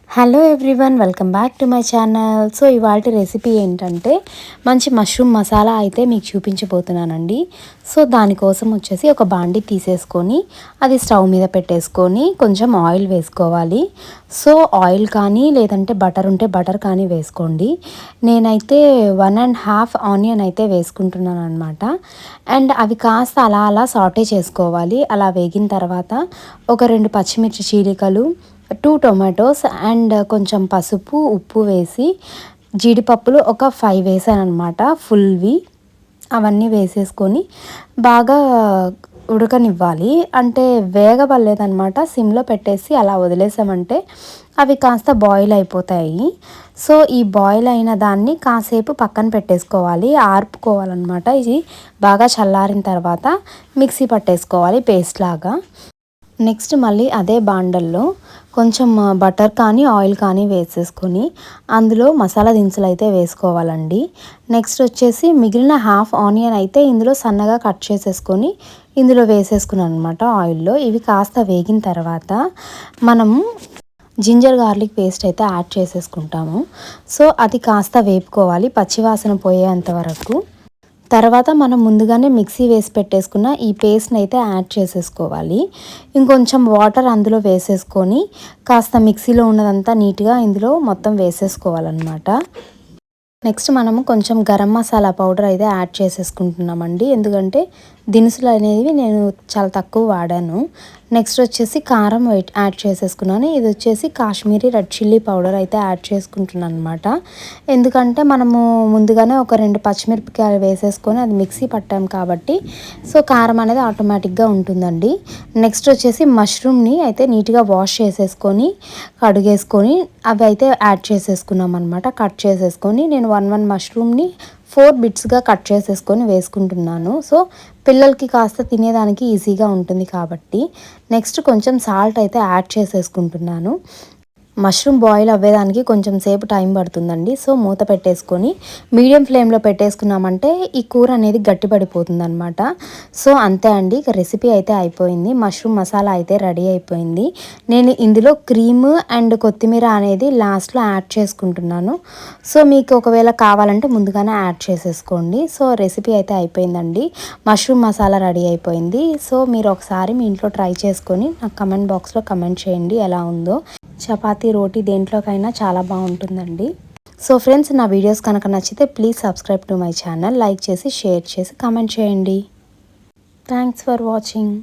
Hello everyone, welcome back to my channel. So ఇవాళ recipe ఏంటంటే మంచి మష్రూమ్ మసాలా అయితే మీకు చూపించబోతున్నానండి. సో దానికోసం వచ్చేసి ఒక బాండి తీసేసుకొని అది స్టవ్ మీద పెట్టేసుకొని కొంచెం ఆయిల్ వేసుకోవాలి. సో ఆయిల్ కానీ లేదంటే బటర్ ఉంటే బటర్ కానీ వేసుకోండి. నేనైతే 1.5 ఆనియన్ అయితే వేసుకుంటున్నాను అనమాట. అండ్ అవి కాస్త అలా అలా సాటే చేసుకోవాలి. అలా వేగిన తర్వాత ఒక 2 పచ్చిమిర్చి చీలికలు, 2 టొమాటోస్ అండ్ కొంచెం పసుపు, ఉప్పు వేసి జీడిపప్పులు ఒక 5 వేసానమాట ఫుల్వి. అవన్నీ వేసేసుకొని బాగా ఉడకనివ్వాలి. అంటే వేగబడలేదనమాట. సిమ్లో పెట్టేసి అలా వదిలేసామంటే అవి కాస్త బాయిల్ అయిపోతాయి. సో ఈ బాయిల్ అయిన దాన్ని కాసేపు పక్కన పెట్టేసుకోవాలి, ఆర్పుకోవాలన్నమాట. ఇది బాగా చల్లారిన తర్వాత మిక్సీ పట్టేసుకోవాలి పేస్ట్ లాగా. నెక్స్ట్ మళ్ళీ అదే బాండల్లో కొంచెం బటర్ కానీ ఆయిల్ కానీ వేసేసుకొని అందులో మసాలా దినుసులు అయితే వేసుకోవాలండి. నెక్స్ట్ వచ్చేసి మిగిలిన హాఫ్ ఆనియన్ అయితే ఇందులో సన్నగా కట్ చేసేసుకొని ఇందులో వేసేసుకున్నాను అనమాట ఆయిల్లో. ఇవి కాస్త వేగిన తర్వాత మనం జింజర్ గార్లిక్ పేస్ట్ అయితే యాడ్ చేసేసుకుంటాము. సో అది కాస్త వేపుకోవాలి పచ్చివాసన పోయేంత వరకు. తర్వాత మనం ముందుగానే మిక్సీ వేసి పెట్టేసుకున్న ఈ పేస్ట్ని అయితే యాడ్ చేసేసుకోవాలి. ఇంకొంచెం వాటర్ అందులో వేసేసుకొని కాస్త మిక్సీలో ఉన్నదంతా నీట్గా ఇందులో మొత్తం వేసేసుకోవాలన్నమాట. నెక్స్ట్ మనము కొంచెం గరం మసాలా పౌడర్ అయితే యాడ్ చేసేసుకుంటున్నామండి. ఎందుకంటే దినుసులు అనేవి నేను చాలా తక్కువ వాడాను. నెక్స్ట్ వచ్చేసి కారం యాడ్ చేసేసుకున్నాను. ఇది వచ్చేసి కాశ్మీరీ రెడ్ చిల్లీ పౌడర్ అయితే యాడ్ చేసుకుంటున్నాను అనమాట. ఎందుకంటే మనము ముందుగానే ఒక 2 పచ్చిమిరపకాయలు వేసేసుకొని అది మిక్సీ పట్టాం కాబట్టి సో కారం అనేది ఆటోమేటిక్గా ఉంటుందండి. నెక్స్ట్ వచ్చేసి మష్రూమ్ని అయితే నీట్గా వాష్ చేసేసుకొని కడుగేసుకొని అవి అయితే యాడ్ చేసేసుకున్నాం అనమాట. కట్ చేసేసుకొని నేను 1 మష్రూమ్ని 4 బిట్స్గా కట్ చేసేసుకొని వేసుకుంటున్నాను. సో పిల్లలకి కాస్త తినేదానికి ఈజీగా ఉంటుంది కాబట్టి. నెక్స్ట్ కొంచెం సాల్ట్ అయితే యాడ్ చేసేసుకుంటున్నాను. మష్రూమ్ బాయిల్ అవ్వేదానికి కొంచెం సేపు టైం పడుతుందండి. సో మూత పెట్టేసుకొని మీడియం ఫ్లేమ్లో పెట్టేసుకున్నామంటే ఈ కూర అనేది గట్టిపడిపోతుంది అనమాట. సో అంతే అండి, ఇక రెసిపీ అయితే అయిపోయింది. మష్రూమ్ మసాలా అయితే రెడీ అయిపోయింది. నేను ఇందులో క్రీమ్ అండ్ కొత్తిమీర అనేది లాస్ట్లో యాడ్ చేసుకుంటున్నాను. సో మీకు ఒకవేళ కావాలంటే ముందుగానే యాడ్ చేసేసుకోండి. సో రెసిపీ అయితే అయిపోయిందండి. మష్రూమ్ మసాలా రెడీ అయిపోయింది. సో మీరు ఒకసారి మీ ఇంట్లో ట్రై చేసుకొని నాకు కమెంట్ బాక్స్లో కమెంట్ చేయండి ఎలా ఉందో. చపాతీ, రోటీ దేంట్లోకైనా చాలా బాగుంటుందండి. సో ఫ్రెండ్స్, నా వీడియోస్ కనుక నచ్చితే please subscribe to my channel. Like చేసి షేర్ చేసి కామెంట్ చేయండి. Thanks for watching.